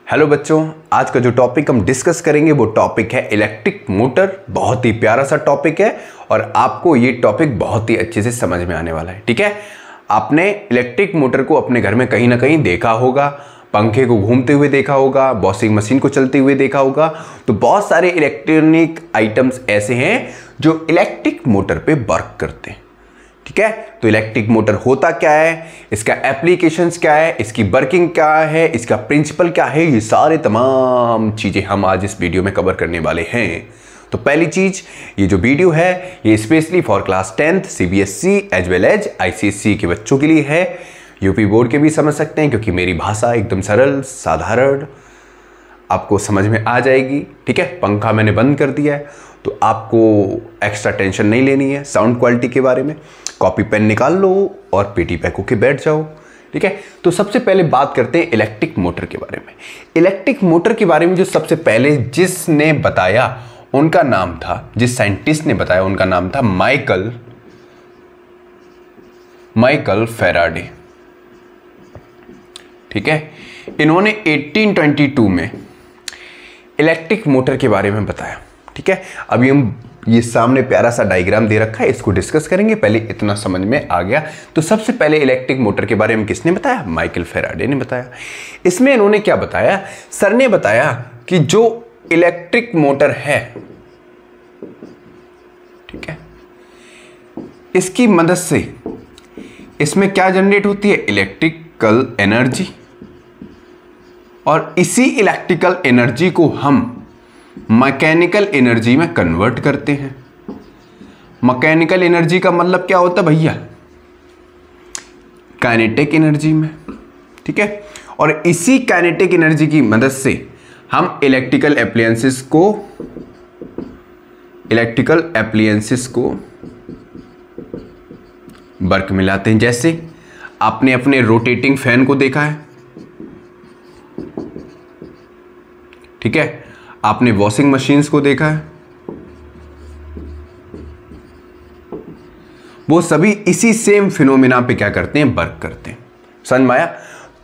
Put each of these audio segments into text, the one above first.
Hello बच्चों, आज का जो टॉपिक हम डिस्कस करेंगे वो टॉपिक है इलेक्ट्रिक मोटर। बहुत ही प्यारा सा टॉपिक है और आपको ये टॉपिक बहुत ही अच्छे से समझ में आने वाला है। ठीक है, आपने इलेक्ट्रिक मोटर को अपने घर में कहीं ना कहीं देखा होगा, पंखे को घूमते हुए देखा होगा, वॉशिंग मशीन को चलते हुए देखा होगा। तो बहुत सारे इलेक्ट्रॉनिक आइटम्स ऐसे हैं जो इलेक्ट्रिक मोटर पे वर्क करते हैं। ठीक है, तो इलेक्ट्रिक मोटर होता क्या है, इसका एप्लीकेशंस क्या है, इसकी वर्किंग क्या है, इसका प्रिंसिपल क्या है, ये सारे तमाम चीजें हम आज इस वीडियो में कवर करने वाले हैं। तो पहली चीज, ये जो वीडियो है ये specially for class 10th CBSE as well as ICSE के बच्चों के लिए है। यूपी बोर्ड के भी समझ सकते हैं क्योंकि मेरी भाषा एकदम सरल साधारण आपको समझ में आ जाएगी। ठीक है, पंखा मैंने बंद कर दिया है तो आपको एक्स्ट्रा टेंशन नहीं लेनी है साउंड क्वालिटी के बारे में। कॉपी पेन निकाल लो और पेटी पैक होके बैठ जाओ। ठीक है, तो सबसे पहले बात करते हैं इलेक्ट्रिक मोटर के बारे में। इलेक्ट्रिक मोटर के बारे में जो सबसे पहले जिसने बताया उनका नाम था, जिस साइंटिस्ट ने बताया उनका नाम था माइकल फैराडे। ठीक है, इन्होंने 1822 में इलेक्ट्रिक मोटर के बारे में बताया। ठीक है, अभी हम ये सामने प्यारा सा डायग्राम दे रखा है, इसको डिस्कस करेंगे। पहले इतना समझ में आ गया तो सबसे पहले इलेक्ट्रिक मोटर के बारे में किसने बताया? माइकल फैराडे ने बताया। इसमें इन्होंने क्या बताया? सर ने बताया कि जो इलेक्ट्रिक मोटर है, ठीक है, इसकी मदद से इसमें क्या जनरेट होती है? Electrical energy. और इसी इलेक्ट्रिकल एनर्जी को हम मैकेनिकल एनर्जी में कन्वर्ट करते हैं। मैकेनिकल एनर्जी का मतलब क्या होता है भैया? काइनेटिक एनर्जी में। ठीक है, और इसी काइनेटिक एनर्जी की मदद से हम इलेक्ट्रिकल एप्लायंसेस को वर्क में लाते हैं। जैसे आपने अपने रोटेटिंग फैन को देखा है, ठीक है, आपने वॉशिंग मशीन्स को देखा है, वो सभी इसी सेम फिनोमिना पे क्या करते हैं? वर्क करते हैं। समझ में आया?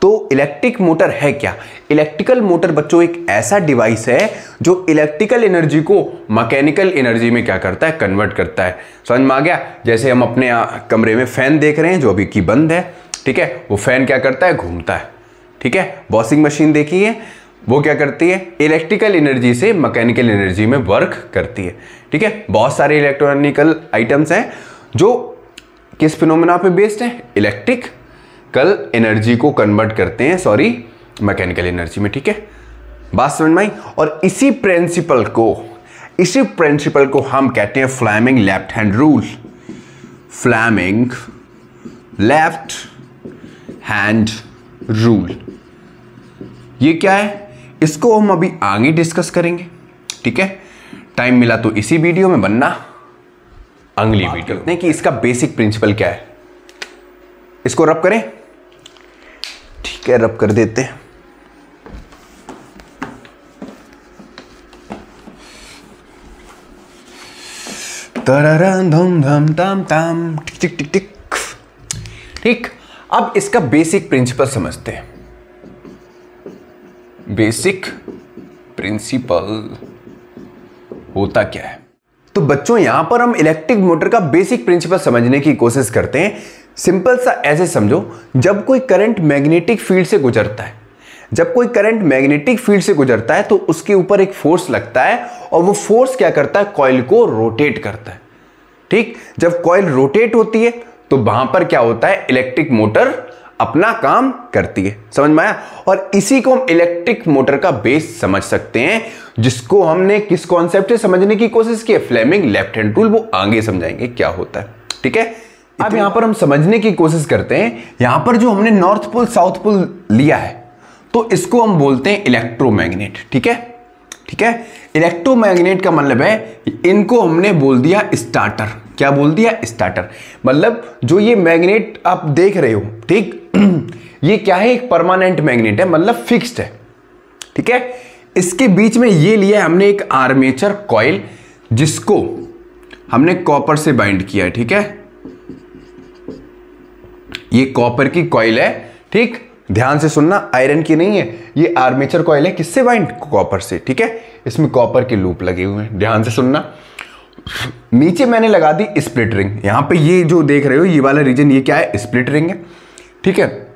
तो इलेक्ट्रिक मोटर है क्या? इलेक्ट्रिकल मोटर बच्चों एक ऐसा डिवाइस है जो इलेक्ट्रिकल एनर्जी को मैकेनिकल एनर्जी में क्या करता है? कन्वर्ट करता है। समझ में आ गया? जैसे हम अपने कमरे में फैन देख रहे हैं जो अभी की बंद है, ठीक है, वो फैन क्या करता है? घूमता है। ठीक है, वॉशिंग मशीन देखी है, वो क्या करती है? इलेक्ट्रिकल एनर्जी से मैकेनिकल एनर्जी में वर्क करती है। ठीक है, बहुत सारे इलेक्ट्रॉनिकल आइटम्स हैं जो किस फिनोमेना पे बेस्ड है? इलेक्ट्रिकल एनर्जी को कन्वर्ट करते हैं, मैकेनिकल एनर्जी में। ठीक है, बात समझ में आई? और इसी प्रिंसिपल को हम कहते हैं Fleming left hand rule. Fleming left hand rule, ये क्या है? इसको हम अभी आगे डिस्कस करेंगे। ठीक है, टाइम मिला तो इसी वीडियो में, वरना अगली वीडियो में। कि इसका बेसिक प्रिंसिपल क्या है, इसको रब करें। ठीक है, रब कर देते हैं। धम धम तम तम टिक टिक टिक। ठीक, अब इसका बेसिक प्रिंसिपल समझते हैं। बेसिक प्रिंसिपल होता क्या है? तो बच्चों यहां पर हम इलेक्ट्रिक मोटर का बेसिक प्रिंसिपल समझने की कोशिश करते हैं। सिंपल सा ऐसे समझो, जब कोई करंट मैग्नेटिक फील्ड से गुजरता है तो उसके ऊपर एक फोर्स लगता है और वो फोर्स क्या करता है? कॉइल को रोटेट करता है। ठीक, जब कॉइल रोटेट होती है तो वहां पर क्या होता है? इलेक्ट्रिक मोटर अपना काम करती है। समझ में आया? और इसी को हम इलेक्ट्रिक मोटर का बेस समझ सकते हैं, जिसको हमने किस कॉन्सेप्ट से समझने की कोशिश की है? Fleming left hand rule. वो आगे समझाएंगे क्या होता है। ठीक है, अब यहां पर हम समझने की कोशिश करते हैं। यहां पर जो हमने नॉर्थ पोल साउथ पोल लिया है तो इसको हम बोलते हैं इलेक्ट्रोमैग्नेट। ठीक है, ठीक है, इलेक्ट्रोमैग्नेट का मतलब है इनको हमने बोल दिया स्टार्टर। क्या बोल दिया? स्टार्टर। मतलब जो ये मैग्नेट आप देख रहे हो, ठीक, ये क्या है? एक परमानेंट मैग्नेट है, मतलब फिक्स्ड है। ठीक है, इसके बीच में ये लिया है हमने एक आर्मेचर कॉइल, जिसको हमने कॉपर से बाइंड किया है। ठीक है, ये कॉपर की कॉइल है, ठीक, ध्यान से सुनना, आयरन की नहीं है, ये आर्मेचर कॉइल है, किससे बाइंड? कॉपर से, ठीक है। इसमें कॉपर के लूप लगे हुए हैं, ध्यान से सुनना। नीचे मैंने लगा दी स्प्लिट रिंग, यहां पे ये जो देख रहे हो ये वाला रीजन, ये क्या है? स्प्लिट रिंग है, ठीक है।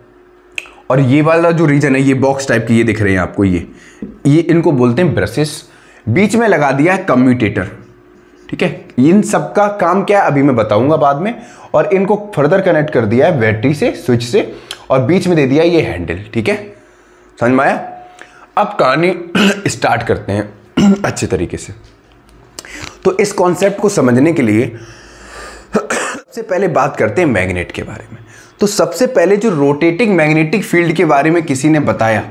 और ये वाला जो रीजन है, ये बॉक्स टाइप की ये दिख रहे हैं आपको, ये इनको बोलते हैं ब्रशेस। बीच में लगा दिया है कम्यूटेटर, ठीक है। इन सब का काम क्या है अभी मैं बताऊंगा बाद में। और इनको फर्दर कनेक्ट कर दिया है बैटरी से, स्विच से, और बीच में दे दिया ये हैंडल, ठीक है। समझ में आया? अब कहानी स्टार्ट करते हैं अच्छे तरीके से। तो इस कॉन्सेप्ट को समझने के लिए सबसे पहले बात करते हैं मैग्नेट के बारे में। तो सबसे पहले जो रोटेटिंग मैग्नेटिक फील्ड के बारे में किसी ने बताया,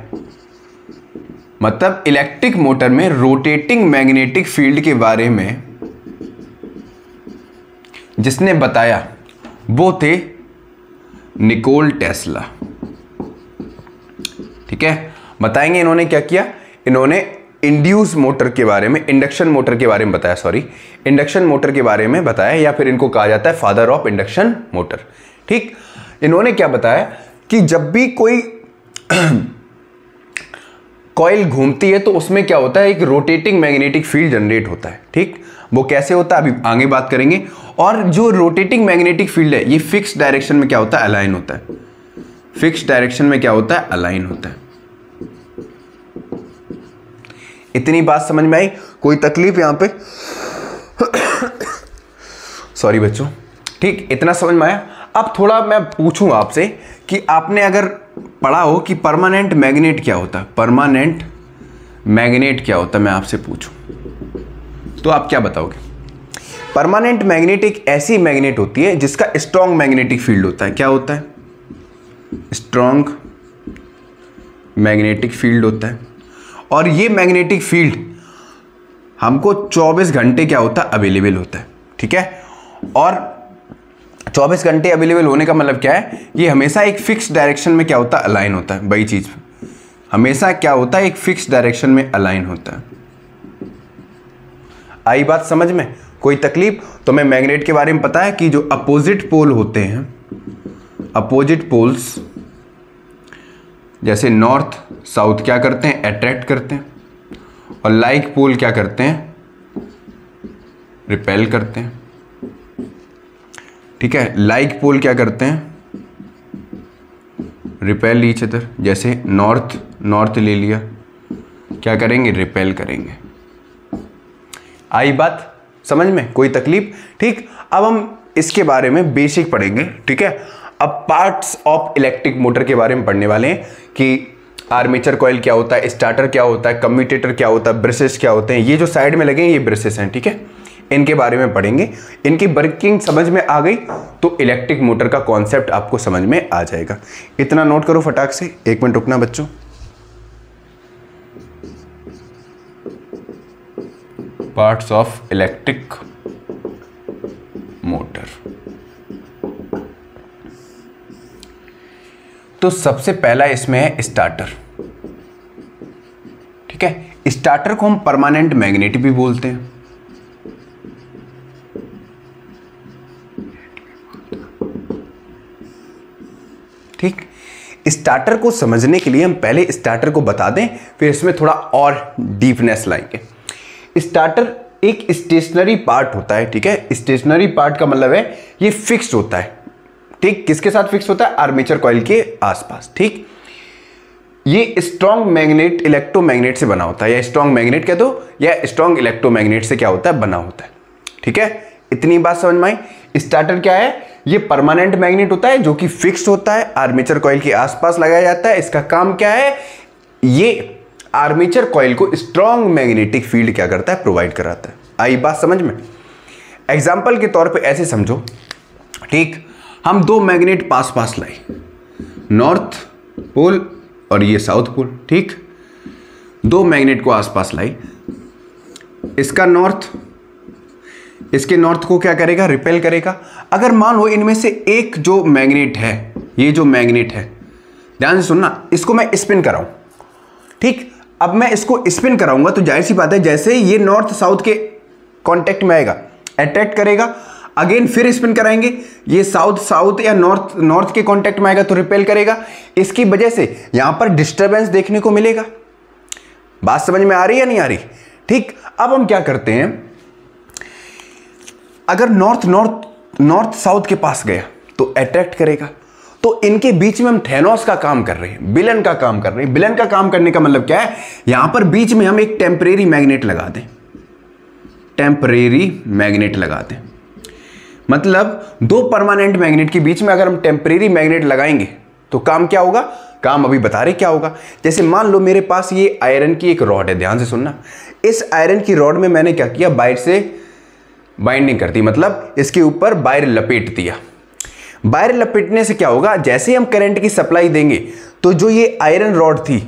मतलब इलेक्ट्रिक मोटर में रोटेटिंग मैग्नेटिक फील्ड के बारे में जिसने बताया वो थे निकोल टेस्ला, ठीक है। बताएंगे इन्होंने क्या किया। इन्होंने इंड्यूस मोटर के बारे में, इंडक्शन मोटर के बारे में बताया, सॉरी इंडक्शन मोटर के बारे में बताया, या फिर इनको कहा जाता है फादर ऑफ इंडक्शन मोटर, ठीक। इन्होंने क्या बताया कि जब भी कोई कॉइल घूमती है तो उसमें क्या होता है, एक रोटेटिंग मैग्नेटिक फील्ड जनरेट होता है, ठीक। वो कैसे होता है अभी आगे बात करेंगे। और जो रोटेटिंग मैग्नेटिक फील्ड है ये फिक्स डायरेक्शन में क्या होता है? अलाइन होता है। फिक्स डायरेक्शन में क्या होता है? अलाइन होता है। इतनी बात समझ में आई? कोई तकलीफ यहां पे? सॉरी बच्चों, ठीक, इतना समझ में आया। अब थोड़ा मैं पूछूं आपसे कि आपने अगर पढ़ा हो कि परमानेंट मैग्नेट क्या होता है, परमानेंट मैग्नेट क्या होता है, मैं आपसे पूछूं तो आप क्या बताओगे? परमानेंट मैग्नेट एक ऐसी मैग्नेट होती है जिसका स्ट्रॉन्ग मैग्नेटिक फील्ड होता है। क्या होता है? स्ट्रॉन्ग मैग्नेटिक फील्ड होता है। और ये मैग्नेटिक फील्ड हमको 24 घंटे क्या होता है? अवेलेबल होता है, ठीक है। और 24 घंटे अवेलेबल होने का मतलब क्या है? ये हमेशा एक फिक्स डायरेक्शन में क्या होता है? अलाइन होता है। वही चीज हमेशा क्या होता है? एक फिक्स डायरेक्शन में अलाइन होता है। आई बात समझ में? कोई तकलीफ? तो मैं मैग्नेट के बारे में पता है कि जो अपोजिट पोल होते हैं, अपोजिट पोल्स जैसे नॉर्थ साउथ क्या करते हैं? अट्रैक्ट करते हैं। और लाइक पोल क्या करते हैं? रिपेल करते हैं, ठीक है। लाइक पोल क्या करते हैं? Repel each other. जैसे नॉर्थ ले लिया, क्या करेंगे? रिपेल करेंगे। आई बात समझ में? कोई तकलीफ? ठीक। अब हम इसके बारे में बेसिक पढ़ेंगे, ठीक है। अब पार्ट्स ऑफ इलेक्ट्रिक मोटर के बारे में पढ़ने वाले हैं कि आर्मेचर कॉइल क्या होता है, स्टार्टर क्या होता है, कम्यूटेटर क्या होता है, ब्रशेस क्या होते हैं। ये जो साइड में लगे हैं ये ब्रशेस हैं, ठीक है। इनके बारे में पढ़ेंगे। इनकी वर्किंग समझ में आ गई तो इलेक्ट्रिक मोटर का कॉन्सेप्ट आपको समझ में आ जाएगा। इतना नोट करो फटाक से। 1 मिनट रुकना बच्चों। Parts of electric motor. तो सबसे पहला इसमें है स्टार्टर, ठीक है। स्टार्टर को हम परमानेंट मैग्नेट भी बोलते हैं, ठीक। स्टार्टर को समझने के लिए हम पहले स्टार्टर को बता दें, फिर इसमें थोड़ा और डीपनेस लाएंगे। स्टार्टर एक स्टेशनरी पार्ट होता है, ठीक है। स्टेशनरी पार्ट का मतलब है ये फिक्स्ड होता है, ठीक। किसके साथ फिक्स होता है? आर्मेचर कॉइल के आसपास, ठीक। ये स्ट्रॉन्ग मैग्नेट इलेक्ट्रोमैग्नेट से बना होता है, या स्ट्रॉन्ग मैग्नेट कह दो या स्ट्रॉन्ग इलेक्ट्रोमैग्नेट से क्या होता है? बना होता है, ठीक है। इतनी बात समझ में आई। स्टार्टर क्या है? ये परमानेंट मैग्नेट होता है जो कि फिक्स्ड होता है, आर्मेचर कॉइल के आसपास लगाया जाता है। इसका काम क्या है? ये आर्मेचर कॉइल को स्ट्रॉन्ग मैग्नेटिक फील्ड क्या करता है? प्रोवाइड कराता है। आई बात समझ में? एग्जाम्पल के तौर पे ऐसे समझो, ठीक। हम 2 मैग्नेट पास पास लाए, नॉर्थ पोल और ये साउथ पोल, ठीक। 2 मैग्नेट को आसपास लाई। इसका नॉर्थ इसके नॉर्थ को क्या करेगा? रिपेल करेगा। अगर मान लो इनमें से एक जो मैग्नेट है, ये जो मैग्नेट है, ध्यान से सुनना, इसको मैं स्पिन कराऊं, ठीक। अब मैं इसको स्पिन कराऊंगा तो जाहिर सी बात है जैसे ये नॉर्थ साउथ के कांटेक्ट में आएगा, अट्रैक्ट करेगा। अगेन फिर स्पिन कराएंगे, ये साउथ साउथ या नॉर्थ नॉर्थ के कांटेक्ट में आएगा तो रिपेल करेगा, इसकी वजह से यहां पर डिस्टरबेंस देखने को मिलेगा। बात समझ में आ रही है या नहीं आ रही? ठीक, अब हम क्या करते हैं, अगर नॉर्थ साउथ के पास गया तो अट्रैक्ट करेगा, तो इनके बीच में हम थेनोस का काम कर रहे हैं, विलन का काम कर रहे हैं। विलन का काम करने का मतलब क्या है, यहां पर बीच में हम एक टेम्परेरी मैग्नेट लगा दें, टेम्परेरी मैग्नेट लगा दें, मतलब दो परमानेंट मैग्नेट के बीच में अगर हम टेम्परेरी मैग्नेट लगाएंगे तो काम क्या होगा, काम अभी बता रहे क्या होगा। जैसे मान लो मेरे पास ये आयरन की एक रॉड है, ध्यान से सुनना, इस आयरन की रॉड में मैंने क्या किया, वायर से बाइंडिंग कर दी, मतलब इसके ऊपर वायर लपेट दिया। वायर लपेटने से क्या होगा, जैसे ही हम करंट की सप्लाई देंगे तो जो ये आयरन रॉड थी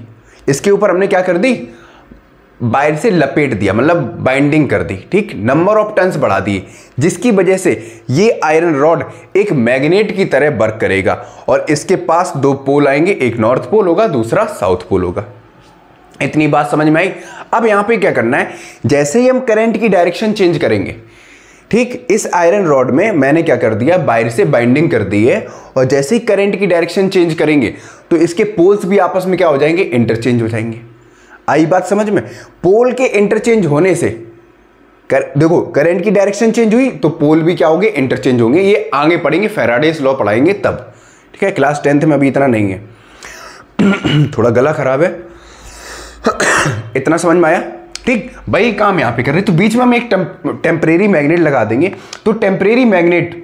इसके ऊपर हमने क्या कर दी, वायर से लपेट दिया, मतलब बाइंडिंग कर दी। ठीक, नंबर ऑफ टर्न्स बढ़ा दिए, जिसकी वजह से ये आयरन रॉड एक मैग्नेट की तरह वर्क करेगा और इसके पास दो पोल आएंगे, एक नॉर्थ पोल होगा, दूसरा साउथ पोल होगा। इतनी बात समझ में आई। अब यहां पे क्या करना है, जैसे ही हम करंट की डायरेक्शन चेंज करेंगे, ठीक, इस आयरन रॉड में मैंने क्या कर दिया, वायर से बाइंडिंग कर दी है, और जैसे ही करंट की डायरेक्शन चेंज करेंगे तो इसके पोल्स भी आपस में क्या हो जाएंगे, इंटरचेंज हो जाएंगे। आई बात समझ में? पोल के इंटरचेंज होने से देखो करंट की डायरेक्शन चेंज हुई तो पोल भी क्या होंगे, इंटरचेंज होंगे। ये आगे पढ़ेंगे, फैराडेज लॉ पढ़ाएंगे तब, ठीक है, क्लास 10th में अभी इतना नहीं है। थोड़ा गला खराब है। इतना समझ में आया? ठीक, वही काम यहां पे कर रहे हैं। तो बीच में हम एक टेम्परेरी मैग्नेट लगा देंगे, तो टेम्परेरी मैग्नेट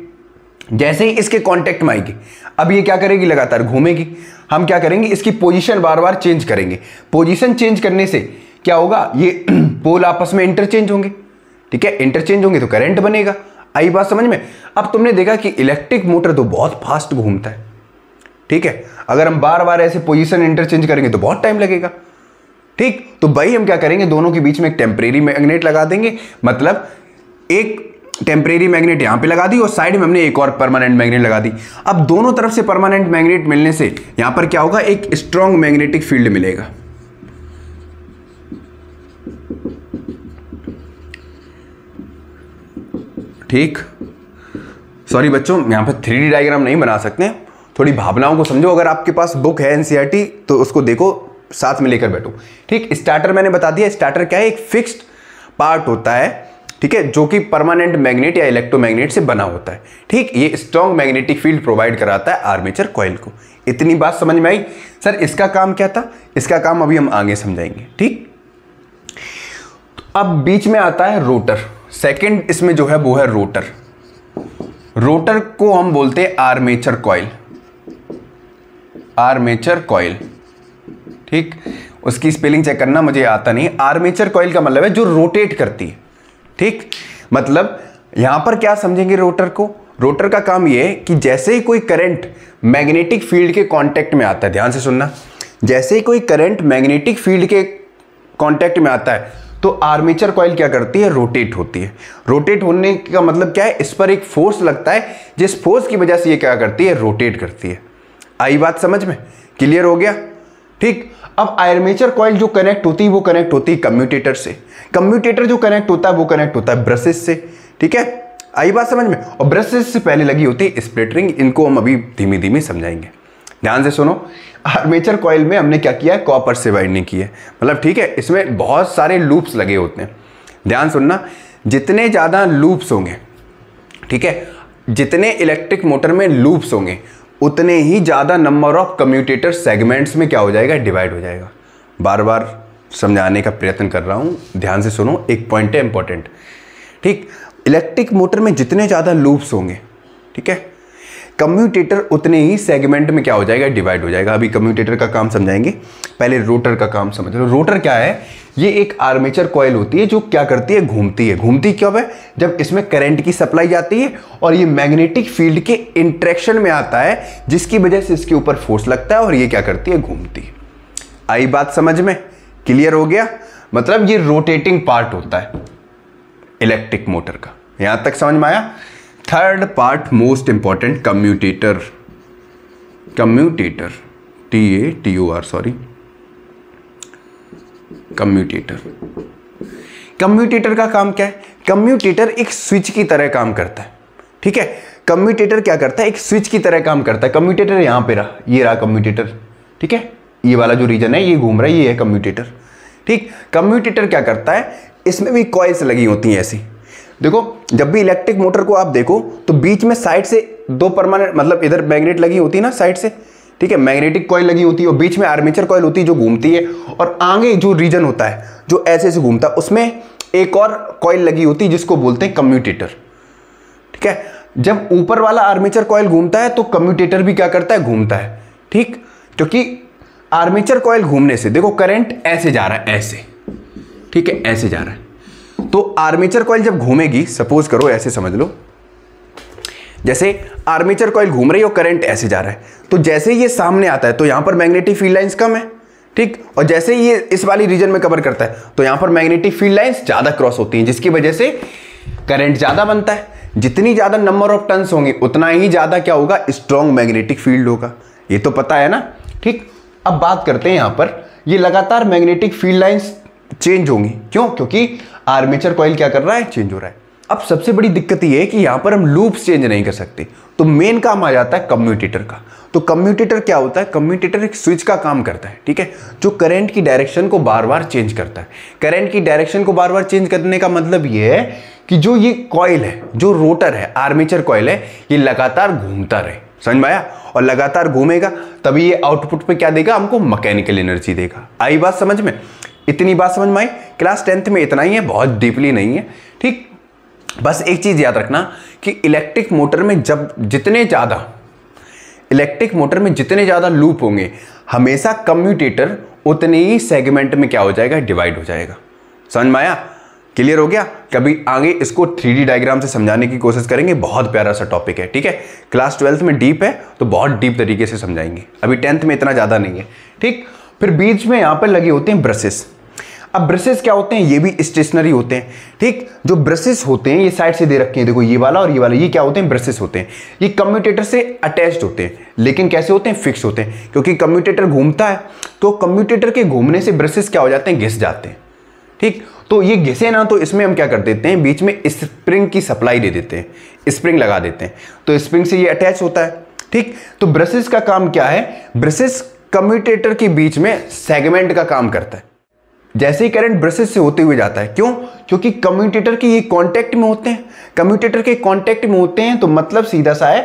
जैसे ही इसके कांटेक्ट में आएगी, अब ये क्या करेगी, लगातार घूमेगी। हम क्या करेंगे, इसकी पोजीशन बार बार चेंज करेंगे। पोजीशन चेंज करने से क्या होगा, ये पोल आपस में इंटरचेंज होंगे, ठीक है, इंटरचेंज होंगे तो करंट बनेगा। आई बात समझ में? अब तुमने देखा कि इलेक्ट्रिक मोटर तो बहुत फास्ट घूमता है, ठीक है, अगर हम बार बार ऐसे पोजीशन इंटरचेंज करेंगे तो बहुत टाइम लगेगा। ठीक, तो भाई हम क्या करेंगे, दोनों के बीच में एक टेम्परेरी मैग्नेट लगा देंगे, मतलब एक टेम्परेरी मैग्नेट यहां पे लगा दी और साइड में हमने एक और परमानेंट मैग्नेट लगा दी। अब दोनों तरफ से परमानेंट मैग्नेट मिलने से यहां पर क्या होगा, एक स्ट्रॉन्ग मैग्नेटिक फील्ड मिलेगा। ठीक, सॉरी बच्चों, यहां पर 3D डायग्राम नहीं बना सकते, थोड़ी भावनाओं को समझो। अगर आपके पास बुक है एनसीईआरटी तो उसको देखो, साथ में लेकर बैठो। ठीक, स्टार्टर मैंने बता दिया, स्टार्टर क्या है, एक फिक्स्ड पार्ट होता है, ठीक है, जो कि परमानेंट मैग्नेट या इलेक्ट्रोमैग्नेट से बना होता है। ठीक, ये स्ट्रॉन्ग मैग्नेटिक फील्ड प्रोवाइड कराता है आर्मेचर कॉइल को। इतनी बात समझ में आई? सर इसका काम क्या था, इसका काम अभी हम आगे समझाएंगे। ठीक, अब बीच में आता है रोटर, सेकंड इसमें जो है वो है रोटर। रोटर को हम बोलते हैं आर्मेचर कॉइल, आर्मेचर कॉइल। ठीक, उसकी स्पेलिंग चेक करना, मुझे आता नहीं। आर्मेचर कॉइल का मतलब है जो रोटेट करती है। ठीक, मतलब यहां पर क्या समझेंगे रोटर को, रोटर का काम यह है कि जैसे ही कोई करंट मैग्नेटिक फील्ड के कांटेक्ट में आता है, ध्यान से सुनना, जैसे ही कोई करंट मैग्नेटिक फील्ड के कांटेक्ट में आता है तो आर्मेचर कॉइल क्या करती है, रोटेट होती है। रोटेट होने का मतलब क्या है, इस पर एक फोर्स लगता है, जिस फोर्स की वजह से ये क्या करती है, रोटेट करती है। आई बात समझ में? क्लियर हो गया? ठीक, अब आर्मेचर कॉइल जो कनेक्ट होती है वो कनेक्ट होती है कम्यूटेटर से। कम्यूटेटर जो कनेक्ट होता है वो कनेक्ट होता है ब्रशेस से। ठीक है, आई बात समझ में? और ब्रशेस से पहले लगी होती है स्प्लिट रिंग, इनको हम अभी धीमे धीमे समझाएंगे। ध्यान से सुनो, आर्मेचर कॉइल में हमने क्या किया है, कॉपर से बाइंडिंग की है, मतलब ठीक है, इसमें बहुत सारे लूप्स लगे होते हैं। ध्यान सुनना, जितने ज़्यादा लूप्स होंगे, ठीक है, जितने इलेक्ट्रिक मोटर में लूप्स होंगे उतने ही ज़्यादा नंबर ऑफ कम्यूटेटर सेगमेंट्स में क्या हो जाएगा, डिवाइड हो जाएगा। बार बार समझाने का प्रयत्न कर रहा हूँ, ध्यान से सुनो, एक पॉइंट है इंपॉर्टेंट। ठीक, इलेक्ट्रिक मोटर में जितने ज़्यादा लूप्स होंगे, ठीक है, कम्यूटेटर उतने ही सेगमेंट में क्या हो जाएगा, डिवाइड हो जाएगा। अभी कम्यूटेटर का काम समझाएंगे, पहले रोटर का काम समझ लो। रोटर क्या है, ये एक आर्मेचर कॉइल होती है जो क्या करती है, घूमती है। घूमती क्यों है, जब इसमें करंट की सप्लाई जाती है और ये मैग्नेटिक फील्ड के इंटरेक्शन में आता है, जिसकी वजह से इसके ऊपर फोर्स लगता है और ये क्या करती है, घूमती है। आई बात समझ में? क्लियर हो गया? मतलब ये रोटेटिंग पार्ट होता है इलेक्ट्रिक मोटर का। यहां तक समझ में आया? Third part most important, commutator. Commutator, TATOR, sorry, commutator. Commutator का काम क्या है? कम्यूटेटर एक स्विच की तरह काम करता है। ठीक है। कम्यूटेटर क्या करता है, एक स्विच की तरह काम करता है। कम्यूटेटर यहां पे रहा, ये रहा कम्यूटेटर, ठीक है, ये वाला जो रीजन है ये घूम रहा है, ये है कम्यूटेटर, ठीक। कम्यूटेटर क्या करता है, इसमें भी कॉइल्स लगी होती हैं ऐसी। देखो जब भी इलेक्ट्रिक मोटर को आप देखो तो बीच में साइड से दो परमानेंट, मतलब इधर मैग्नेट लगी होती है ना साइड से, ठीक है, मैग्नेटिक कॉइल लगी होती है, और बीच में आर्मेचर कॉइल होती है जो घूमती है, और आगे जो रीजन होता है जो ऐसे ऐसे घूमता है उसमें एक और कॉइल लगी होती है जिसको बोलते हैं कम्यूटेटर, ठीक है। जब ऊपर वाला आर्मेचर कॉइल घूमता है तो कम्यूटेटर भी क्या करता है, घूमता है, ठीक। क्योंकि आर्मेचर कॉइल घूमने से देखो करंट ऐसे जा रहा है, ऐसे, ठीक है, ऐसे जा रहा है। तो आर्मेचर कॉइल जब घूमेगी, सपोज करो ऐसे समझ लो, जैसे आर्मेचर कॉइल घूम रही है और करंट ऐसे जा रहा है, तो जैसे ये सामने आता है तो यहां पर मैग्नेटिक फील्ड लाइंस कम है, ठीक। और जैसे ये इस वाली रीजन में कवर करता है तो यहां पर मैग्नेटिक फील्ड लाइंस ज्यादा क्रॉस होती हैं, जिसकी वजह से करंट ज्यादा बनता है। जितनी ज्यादा नंबर ऑफ टर्न्स होंगे उतना ही ज्यादा क्या होगा, स्ट्रॉन्ग मैग्नेटिक फील्ड होगा, ये तो पता है ना, ठीक। अब बात करते हैं यहां पर, ये लगातार मैग्नेटिक फील्ड लाइंस चेंज होंगी, क्यों, क्योंकि आर्मेचर कॉइल क्या कर रहा है, चेंज हो रहा है। अब सबसे बड़ी दिक्कत ये है कि यहां पर हम लूप्स चेंज नहीं कर सकते, तो मेन काम आ जाता है कम्यूटेटर का। तो कम्यूटेटर क्या होता है, कम्यूटेटर एक स्विच का काम करता है, ठीक है, जो करंट की डायरेक्शन को बार बार चेंज करता है। करंट की डायरेक्शन को बार बार चेंज करने का मतलब ये है कि जो ये कॉइल है, जो रोटर है, आर्मेचर कॉइल है, ये लगातार घूमता रहे, समझ में आया, और लगातार घूमेगा तभी ये आउटपुट पे क्या देगा, हमको मैकेनिकल एनर्जी देगा। आई बात समझ में, इतनी बात समझ में आई। क्लास 10th में इतना ही है, बहुत डीपली नहीं है, ठीक। बस एक चीज याद रखना कि इलेक्ट्रिक मोटर में जितने ज्यादा लूप होंगे, हमेशा कम्यूटेटर उतने ही सेगमेंट में क्या हो जाएगा, डिवाइड हो जाएगा। समझ में आया, क्लियर हो गया। कभी आगे इसको 3D डायग्राम से समझाने की कोशिश करेंगे, बहुत प्यारा सा टॉपिक है, ठीक है। क्लास 12th में डीप है तो बहुत डीप तरीके से समझाएंगे, अभी 10th में इतना ज्यादा नहीं है, ठीक। फिर बीच में यहां पर लगे होते हैं ब्रशेस। अब ब्रशेस क्या होते हैं, ये भी स्टेशनरी होते हैं, ठीक। जो ब्रशेस होते हैं ये साइड से दे रखे हैं, देखो ये वाला और ये वाला, ये क्या होते हैं, ब्रशेस होते हैं। ये कम्यूटेटर से अटैच्ड होते हैं, लेकिन कैसे होते हैं, फिक्स होते हैं, क्योंकि कम्यूटेटर घूमता है तो कम्यूटेटर के घूमने से ब्रशेस क्या हो जाते हैं, घिस जाते हैं, ठीक। तो ये घिसे ना तो इसमें हम क्या कर देते हैं, बीच में स्प्रिंग की सप्लाई दे देते हैं, स्प्रिंग लगा देते हैं, तो स्प्रिंग से ये अटैच होता है, ठीक। तो ब्रशेस का काम क्या है, ब्रशेस कम्यूटेटर के बीच में सेगमेंट का काम करता है। जैसे ही करंट ब्रशेस से होते हुए जाता है, क्यों, क्योंकि कम्यूटेटर के ये कांटेक्ट में होते हैं, कम्यूटेटर के कांटेक्ट में होते हैं, तो मतलब सीधा सा है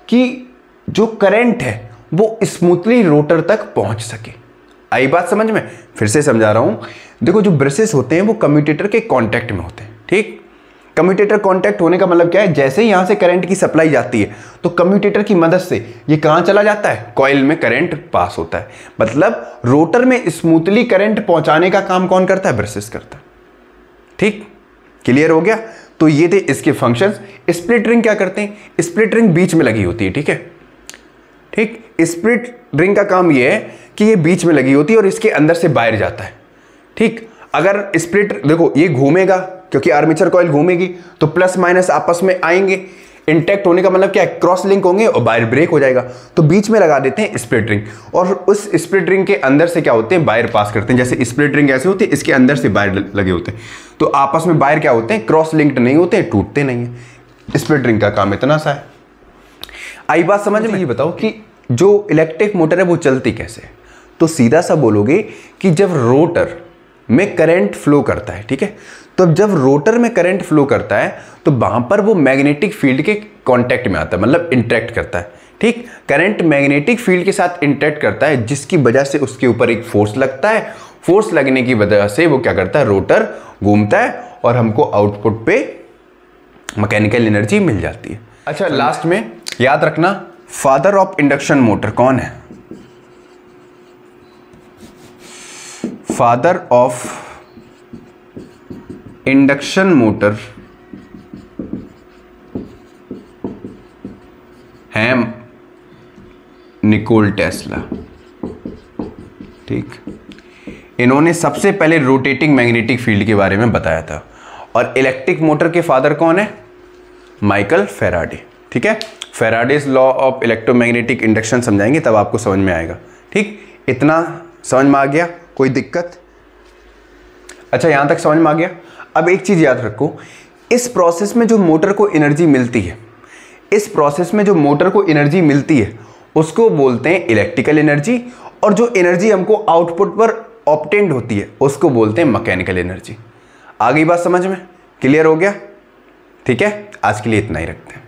कि जो करंट है वो स्मूथली रोटर तक पहुंच सके। आई बात समझ में, फिर से समझा रहा हूं। देखो जो ब्रशेस होते हैं वो कम्यूटेटर के कांटेक्ट में होते हैं, ठीक। कम्यूटेटर कांटेक्ट होने का मतलब क्या है, जैसे ही यहां से करंट की सप्लाई जाती है तो कम्यूटेटर की मदद से ये कहां चला जाता है, कॉइल में करंट पास होता है। मतलब रोटर में स्मूथली करंट पहुंचाने का काम कौन करता है, ब्रशेस करता है, ठीक। क्लियर हो गया। तो ये थे इसके फंक्शंस। स्प्लिट रिंग क्या करते हैं, स्प्लिट रिंग बीच में लगी होती है, ठीक है, ठीक। स्प्लिट रिंग का काम ये है कि ये बीच में लगी होती है और इसके अंदर से बाहर जाता है, ठीक। अगर स्प्लिट, देखो ये घूमेगा क्योंकि आर्मेचर कॉइल घूमेगी तो प्लस माइनस आपस में आएंगे, इंटैक्ट होने का मतलब क्या है, क्रॉस लिंक होंगे और बाहर ब्रेक हो जाएगा, तो बीच में लगा देते हैं स्प्लिट रिंग, और उस स्प्लिट रिंग के अंदर से क्या होते हैं, बाहर पास करते हैं। जैसे स्प्लिट रिंग ऐसे होती है, इसके अंदर से बाहर लगे होते हैं, तो आपस में बाहर क्या होते हैं, क्रॉस लिंक्ड नहीं होते हैं, टूटते नहीं है। स्प्लिट रिंग का काम इतना सा है। आई बात समझ में। ये बताओ कि जो इलेक्ट्रिक मोटर है वो चलती कैसे है, तो सीधा सा बोलोगे कि जब रोटर में करंट फ्लो करता है, ठीक है, तो जब रोटर में करंट फ्लो करता है तो वहां पर वो मैग्नेटिक फील्ड के कांटेक्ट में आता है, मतलब इंटरेक्ट करता है, ठीक। करंट मैग्नेटिक फील्ड के साथ इंटरेक्ट करता है, जिसकी वजह से उसके ऊपर एक फोर्स लगता है, फोर्स लगने की वजह से वो क्या करता है, रोटर घूमता है और हमको आउटपुट पे मैकेनिकल एनर्जी मिल जाती है। अच्छा, लास्ट में याद रखना, फादर ऑफ इंडक्शन मोटर कौन है, फादर ऑफ इंडक्शन मोटर है निकोल टेस्ला, ठीक। इन्होंने सबसे पहले रोटेटिंग मैग्नेटिक फील्ड के बारे में बताया था। और इलेक्ट्रिक मोटर के फादर कौन है, माइकल फैराडे, ठीक है। Faraday's law of electromagnetic induction समझाएंगे तब आपको समझ में आएगा, ठीक। इतना समझ में आ गया, कोई दिक्कत? अच्छा, यहां तक समझ में आ गया। अब एक चीज याद रखो, इस प्रोसेस में जो मोटर को एनर्जी मिलती है, इस प्रोसेस में जो मोटर को एनर्जी मिलती है उसको बोलते हैं इलेक्ट्रिकल एनर्जी, और जो एनर्जी हमको आउटपुट पर ऑब्टेन्ड होती है उसको बोलते हैं मैकेनिकल एनर्जी। आ गई बात समझ में? क्लियर हो गया? ठीक है, आज के लिए इतना ही रखते हैं।